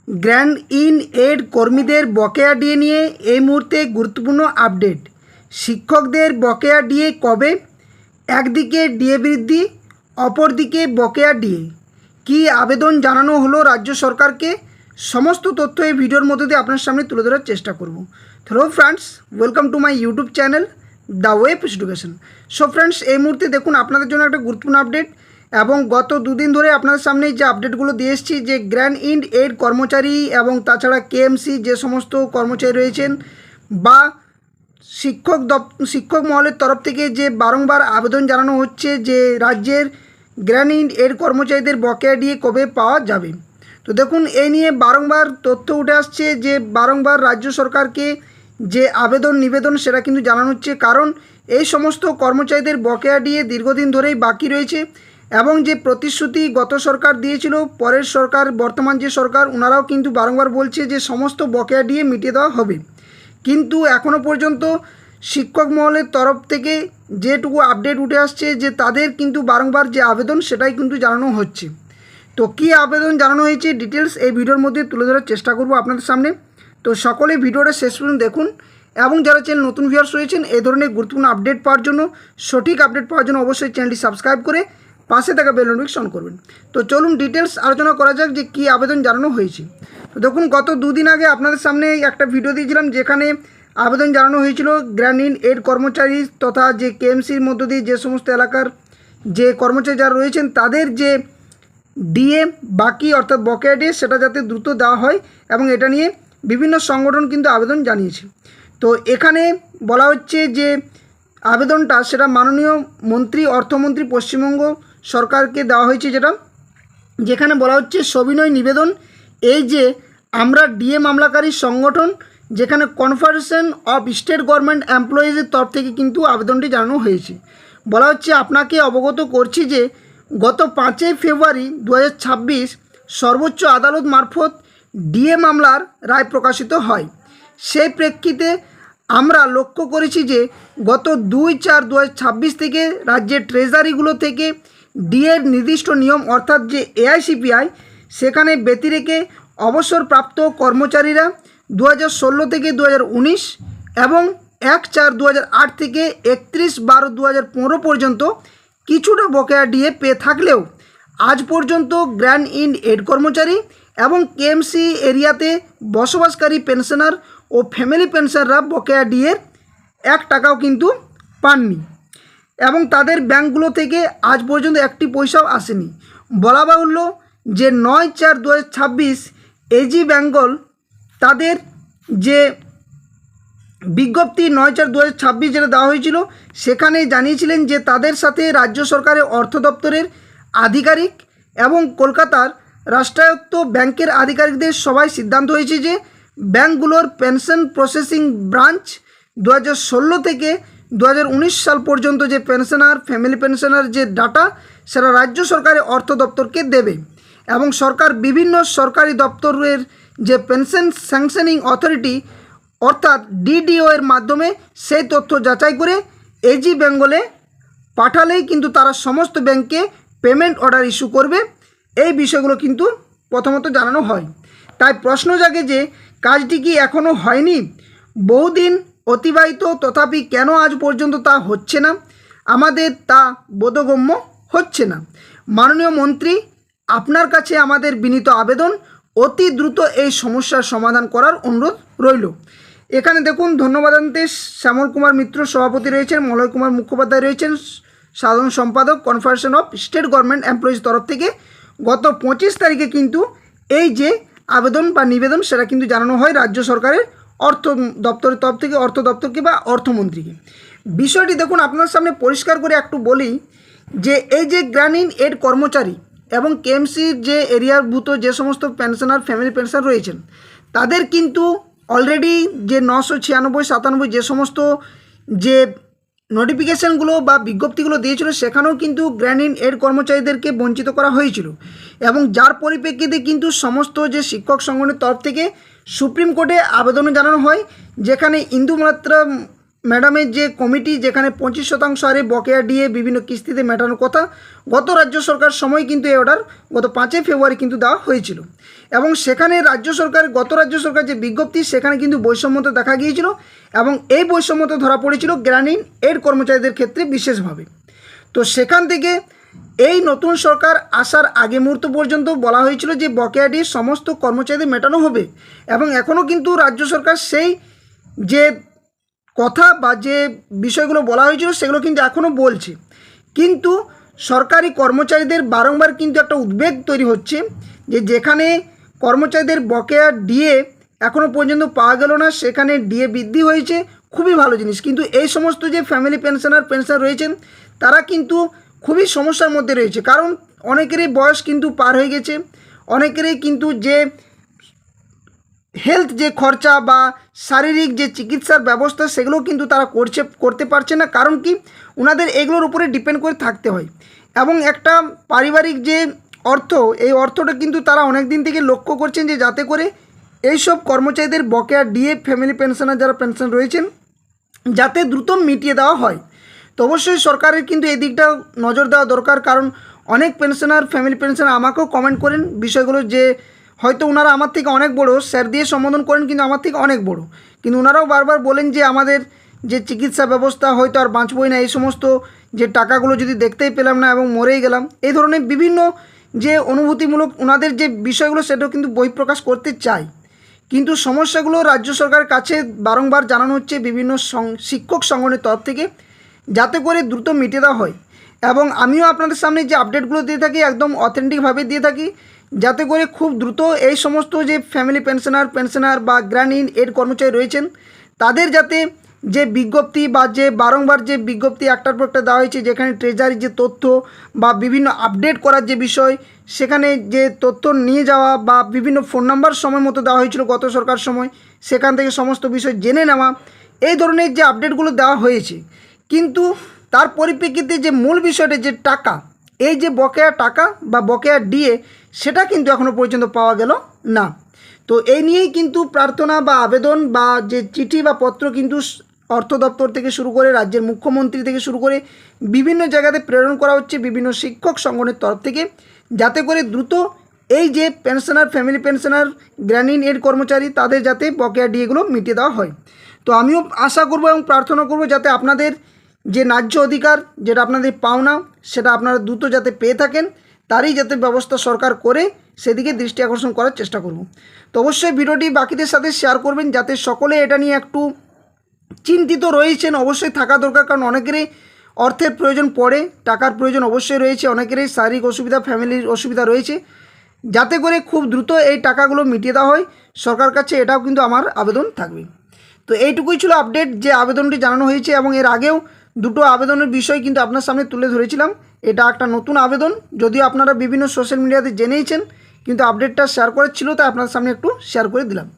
Grand in add কর্মীদের বকেয়া DA নিয়ে এই মুহূর্তে গুরুত্বপূর্ণ আপডেট। শিক্ষকদের বকেয়া ডিএ কবে? একদিকে ডিএ বৃদ্ধি, অপরদিকে বকেয়া ডিএ। কী আবেদন জানানো হলো রাজ্য সরকারকে? সমস্ত তথ্য এই ভিডিওর মধ্যে দিয়ে আপনার সামনে তুলে ধরার চেষ্টা করব। Hello friends, welcome to my YouTube channel the web education. So friends, এই মুহূর্তে দেখুন আপনাদের জন্য একটা গুরুত্বপূর্ণ আপডেট। এবং গত দুদিন ধরে আপনাদের সামনে যে আপডেটগুলো দিয়ে এসেছি, যে গ্র্যান্ড ইন এড কর্মচারী এবং তাছাড়া কেএমসি যে সমস্ত কর্মচারী রয়েছেন বা শিক্ষক মহলের তরফ থেকে যে বারংবার আবেদন জানানো হচ্ছে যে রাজ্যের গ্র্যান্ড ইন এড কর্মচারীদের বকেয়া ডিএ কবে পাওয়া যাবে। তো দেখুন, এই নিয়ে বারংবার তথ্য উঠে আসছে যে বারংবার রাজ্য সরকারকে যে আবেদন নিবেদন সেটা কিন্তু জানানো হচ্ছে, কারণ এই সমস্ত কর্মচারীদের বকেয়া ডিএ দীর্ঘদিন ধরেই বাকি রয়েছে এবং যে প্রতিশ্রুতি গত সরকার দিয়েছিল, পরের সরকার বর্তমান যে সরকার ওনারাও কিন্তু বারংবার বলছে যে সমস্ত বকেয়া ডিএ মিটিয়ে দেওয়া হবে, কিন্তু এখনও পর্যন্ত শিক্ষক মহলের তরফ থেকে যেটুকু আপডেট উঠে আসছে যে তাদের কিন্তু বারংবার যে আবেদন সেটাই কিন্তু জানানো হচ্ছে। তো কী আবেদন জানানো হয়েছে ডিটেলস এই ভিডিওর মধ্যে তুলে ধরার চেষ্টা করব আপনাদের সামনে। তো সকলে ভিডিওটা শেষ পর্যন্ত দেখুন এবং যারা চ্যানেল নতুন ভিউয়ার্স রয়েছেন এই ধরনের গুরুত্বপূর্ণ আপডেট পাওয়ার জন্য, সঠিক আপডেট পাওয়ার জন্য অবশ্যই চ্যানেলটি সাবস্ক্রাইব করে পাশে থাকা বেল নোটিফিকেশন অন করবেন। তো চলুন ডিটেলস আলোচনা করা যাক যে কী আবেদন জানানো হয়েছে। তো দেখুন, গত দুদিন আগে আপনাদের সামনে একটা ভিডিও দিয়েছিলাম যেখানে আবেদন জানানো হয়েছিল গ্র্যান্ড ইন এড কর্মচারী তথা যে কেএমসির মধ্য দিয়ে যে সমস্ত এলাকার যে কর্মচারী যারা রয়েছেন তাদের যে ডিএ বাকি অর্থাৎ বকেয়া ডিএ সেটা যাতে দ্রুত দেওয়া হয়, এবং এটা নিয়ে বিভিন্ন সংগঠন কিন্তু আবেদন জানিয়েছে। তো এখানে বলা হচ্ছে যে আবেদনটা সেটা মাননীয় মন্ত্রী অর্থমন্ত্রী পশ্চিমবঙ্গ সরকারকে দেওয়া হয়েছে, যেখানে বলা হচ্ছে সবিনয় নিবেদন, এই যে আমরা ডিএ মামলাকারী সংগঠন, যেখানে কনফেডারেশন অফ স্টেট গভর্নমেন্ট এমপ্লয়িজের তরফ থেকে কিন্তু আবেদনটি জানানো হয়েছে। বলা হচ্ছে আপনাকে অবগত করছি যে গত 5 ফেব্রুয়ারি 2026 সর্বোচ্চ আদালত মারফত ডিএ মামলার রায় প্রকাশিত হয়। সেই প্রেক্ষিতে আমরা লক্ষ্য করেছি যে গত 2/4/2026 থেকে রাজ্যের ট্রেজারিগুলো থেকে ডিএর নির্দিষ্ট নিয়ম অর্থাৎ যে এআইসিপিআই সেখানে ব্যতিরেকে অবসরপ্রাপ্ত কর্মচারীরা 2016 থেকে 2019 এবং 1/4/2008 থেকে 31/12/2015 পর্যন্ত কিছুটা বকেয়া ডিএ পেয়ে থাকলেও আজ পর্যন্ত গ্র্যান্ড ইন এড কর্মচারী এবং কেএমসি এরিয়াতে বসবাসকারী পেনশনার ও ফ্যামিলি পেনশনাররা বকেয়া ডিএর 1 টাকাও কিন্তু পাননি এবং তাদের ব্যাঙ্কগুলো থেকে আজ পর্যন্ত একটি পয়সাও আসেনি। বলা বাহুল্য যে 9/4/2026 এজি বেঙ্গল তাদের যে বিজ্ঞপ্তি 9/4/2026 যেটা দেওয়া হয়েছিল সেখানে জানিয়েছিলেন যে তাদের সাথে রাজ্য সরকারের অর্থ দপ্তরের আধিকারিক এবং কলকাতার রাষ্ট্রায়ত্ত ব্যাংকের আধিকারিকদের সবাই সিদ্ধান্ত হয়েছে যে ব্যাংকগুলোর পেনশন প্রসেসিং ব্রাঞ্চ 2016 থেকে 2019 সাল পর্যন্ত যে পেনশনার ফ্যামিলি পেনশনার যে ডাটা সেটা রাজ্য সরকারের অর্থ দপ্তরকে দেবে, এবং সরকার বিভিন্ন সরকারি দপ্তরের যে পেনশন স্যাংশনিং অথরিটি অর্থাৎ ডিডিও এর মাধ্যমে সেই তথ্য যাচাই করে এজি বেঙ্গলে পাঠালেই কিন্তু তারা সমস্ত ব্যাংকে পেমেন্ট অর্ডার ইস্যু করবে। এই বিষয়গুলো কিন্তু প্রথমত জানানো হয়। তাই প্রশ্ন জাগে যে কাজটি কি এখনও হয়নি? বহুদিন অতিবাহিত, তথাপি কেন আজ পর্যন্ত তা হচ্ছে না? আমাদের তা বোধগম্য হচ্ছে না। মাননীয় মন্ত্রী, আপনার কাছে আমাদের বিনীত আবেদন, অতি দ্রুত এই সমস্যার সমাধান করার অনুরোধ রইল। এখানে দেখুন, ধন্যবাদ জানাতে শ্যামল কুমার মিত্র সভাপতি রয়েছেন, মলয় কুমার মুখোপাধ্যায় রয়েছেন সাধারণ সম্পাদক confederation of state government employees তরফ থেকে। গত 25 তারিখে কিন্তু এই যে আবেদন বা নিবেদন সেটা কিন্তু জানানো হয় রাজ্য সরকারের অর্থ দপ্তরের তরফ থেকে, অর্থ দপ্তরকে বা অর্থমন্ত্রীকে। বিষয়টি দেখুন আপনার সামনে পরিষ্কার করে একটু বলি যে এই যে গ্র্যান্ড ইন এড কর্মচারী এবং কেএমসির যে এরিয়াভূত যে সমস্ত পেনশনার ফ্যামিলি পেনশন রয়েছেন তাদের কিন্তু অলরেডি যে 996-97 যে সমস্ত যে নোটিফিকেশানগুলো বা বিজ্ঞপ্তিগুলো দিয়েছিল সেখানেও কিন্তু গ্র্যান্ড ইন এড কর্মচারীদেরকে বঞ্চিত করা হয়েছিল, এবং যার পরিপ্রেক্ষিতে কিন্তু সমস্ত যে শিক্ষক সংগঠনের তরফ থেকে সুপ্রিম কোর্টে আবেদন জানানো হয়, যেখানে ইন্দু মাত্রা ম্যাডামের যে কমিটি যেখানে 25% হারে বকেয়া দিয়ে বিভিন্ন কিস্তিতে মেটানোর কথা গত রাজ্য সরকার সময় কিন্তু এই অর্ডার গত 5 ফেব্রুয়ারি কিন্তু দেওয়া হয়েছিল এবং সেখানে গত রাজ্য সরকার যে বিজ্ঞপ্তি সেখানে কিন্তু বৈষম্যতা দেখা গিয়েছিল এবং এই বৈষম্যতা ধরা পড়েছিল গ্রামীণ এড কর্মচারীদের ক্ষেত্রে বিশেষভাবে। তো সেখান থেকে এই নতুন সরকার আসার আগে মুহূর্ত পর্যন্ত বলা হয়েছিল যে বকেয়া দিয়ে সমস্ত কর্মচারীদের মেটানো হবে এবং এখনও কিন্তু রাজ্য সরকার সেই যে কথা বা যে বিষয়গুলো বলা হয়েছিল সেগুলো কিন্তু এখনও বলছে, কিন্তু সরকারি কর্মচারীদের বারংবার কিন্তু একটা উদ্বেগ তৈরি হচ্ছে যে যেখানে কর্মচারীদের বকেয়া ডিএ এখনও পর্যন্ত পাওয়া গেল না সেখানে ডিএ বৃদ্ধি হয়েছে, খুবই ভালো জিনিস, কিন্তু এই সমস্ত যে ফ্যামিলি পেনশনার রয়েছেন তারা কিন্তু খুবই সমস্যার মধ্যে রয়েছে, কারণ অনেকেরই বয়স কিন্তু পার হয়ে গেছে, অনেকেরই কিন্তু যে হেলথ যে খরচা বা শারীরিক যে চিকিৎসার ব্যবস্থা সেগুলো কিন্তু তারা করতে পারছে না, কারণ কি ওনাদের এগুলোর উপরে ডিপেন্ড করে থাকতে হয় এবং একটা পারিবারিক যে অর্থ এই অর্থটা কিন্তু তারা অনেক দিন থেকে লক্ষ্য করছেন যে যাতে করে এইসব কর্মচারীদের বকেয়া ডিএ ফ্যামিলি পেনশনার যারা পেনশন রয়েছেন যাতে দ্রুত মিটিয়ে দেওয়া হয়। তো অবশ্যই সরকারের কিন্তু এই দিকটা নজর দেওয়া দরকার, কারণ অনেক ফ্যামিলি পেনশনার আমাকেও কমেন্ট করেন বিষয়গুলো যে হয়তো ওনারা আমার থেকে অনেক বড়, স্যার দিয়ে সম্বোধন করেন কিন্তু আমার থেকে অনেক বড়, কিন্তু ওনারাও বারবার বলেন যে আমাদের যে চিকিৎসা ব্যবস্থা হয়তো আর বাঁচবই না, এই সমস্ত যে টাকাগুলো যদি দেখতেই পেলাম না এবং মরেই গেলাম, এই ধরনের বিভিন্ন যে অনুভূতিমূলক ওনাদের যে বিষয়গুলো সেটাও কিন্তু বহিঃপ্রকাশ করতে চাই, কিন্তু সমস্যাগুলো রাজ্য সরকারের কাছে বারংবার জানানো হচ্ছে বিভিন্ন শিক্ষক সংগঠনের তরফ থেকে যাতে করে দ্রুত মিটিয়ে দেওয়া হয় এবং আমিও আপনাদের সামনে যে আপডেটগুলো দিয়ে থাকি একদম অথেন্টিকভাবে দিয়ে থাকি যাতে করে খুব দ্রুত এই সমস্ত যে ফ্যামিলি পেনশনার বা গ্রামীণ এড কর্মচারী রয়েছেন তাদের যাতে যে বিজ্ঞপ্তি বা যে বারংবার যে বিজ্ঞপ্তি একটার পর একটা দেওয়া হয়েছে যেখানে ট্রেজারির যে তথ্য বা বিভিন্ন আপডেট করার যে বিষয় সেখানে যে তথ্য নিয়ে যাওয়া বা বিভিন্ন ফোন নাম্বার সময় মতো দেওয়া হয়েছিল গত সরকার সময় সেখান থেকে সমস্ত বিষয় জেনে নেওয়া, এই ধরনের যে আপডেটগুলো দেওয়া হয়েছে, কিন্তু তার পরিপ্রেক্ষিতে যে মূল বিষয়টা যে টাকা এই যে বকেয়া টাকা বা বকেয়া ডিএ সেটা কিন্তু এখনও পর্যন্ত পাওয়া গেল না। তো এই নিয়েই কিন্তু প্রার্থনা বা আবেদন বা যে চিঠি বা পত্র কিন্তু অর্থ দপ্তর থেকে শুরু করে রাজ্যের মুখ্যমন্ত্রী থেকে শুরু করে বিভিন্ন জায়গাতে প্রেরণ করা হচ্ছে বিভিন্ন শিক্ষক সংগঠনের তরফ থেকে যাতে করে দ্রুত এই যে ফ্যামিলি পেনশনার গ্রামীণ এড কর্মচারী তাদের যাতে বকেয়া ডিএগুলো মিটিয়ে দেওয়া হয়। তো আমিও আশা করব এবং প্রার্থনা করব যাতে আপনাদের যে ন্যায্য অধিকার যেটা আপনাদের পাওনা সেটা আপনারা দ্রুত যাতে পেয়ে থাকেন তারই যাতে ব্যবস্থা সরকার করে সেদিকে দৃষ্টি আকর্ষণ করার চেষ্টা করব। তো অবশ্যই ভিডিওটি বাকিদের সাথে শেয়ার করবেন যাতে সকলে এটা নিয়ে একটু চিন্তিত রয়েছেন, অবশ্যই থাকা দরকার, কারণ অনেকেরই অর্থের প্রয়োজন পড়ে, টাকার প্রয়োজন অবশ্যই রয়েছে, অনেকেরই শারীরিক অসুবিধা ফ্যামিলির অসুবিধা রয়েছে, যাতে করে খুব দ্রুত এই টাকাগুলো মিটিয়ে দেওয়া হয় সরকার কাছে, এটাও কিন্তু আমার আবেদন থাকবে। তো এইটুকুই ছিল আপডেট যে আবেদনটি জানানো হয়েছে এবং এর আগেও দুটো আবেদনের বিষয় কিন্তু আপনার সামনে তুলে ধরেছিলাম, এটা একটা নতুন আবেদন, যদিও আপনারা বিভিন্ন সোশ্যাল মিডিয়াতে জেনেইছেন কিন্তু আপডেটটা শেয়ার করার ছিল তাই আপনার সামনে একটু শেয়ার করে দিলাম।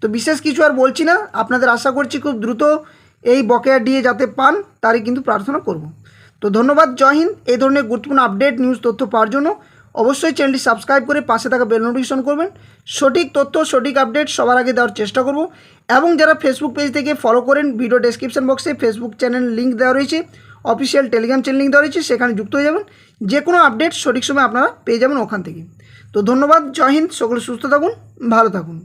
তো বিশেষ কিছু আর বলছি না, আপনাদের আশা করছি খুব দ্রুত এই বকেয়া ডিএ যাতে পান তারই কিন্তু প্রার্থনা করব। তো ধন্যবাদ, জয় হিন্দ। এই ধরনের গুরুত্বপূর্ণ আপডেট নিউজ তথ্য পাওয়ার জন্য অবশ্যই চ্যানেলটি সাবস্ক্রাইব করে পাশে থাকা বেল নোটিফিকেশন করবেন, সঠিক তথ্য সঠিক আপডেট সবার আগে দেওয়ার চেষ্টা করব। এবং যারা ফেসবুক পেজ থেকে ফলো করেন ভিডিও ডেসক্রিপশন বক্সে ফেসবুক চ্যানেল লিঙ্ক দেওয়া রয়েছে, অফিসিয়াল টেলিগ্রাম চ্যানেল লিঙ্ক দেওয়া রয়েছে, সেখানে যুক্ত হয়ে যাবেন, যে কোনো আপডেট সঠিক সময় আপনারা পেয়ে যাবেন ওখান থেকে। তো ধন্যবাদ, জয় হিন্দ, সকলে সুস্থ থাকুন, ভালো থাকুন।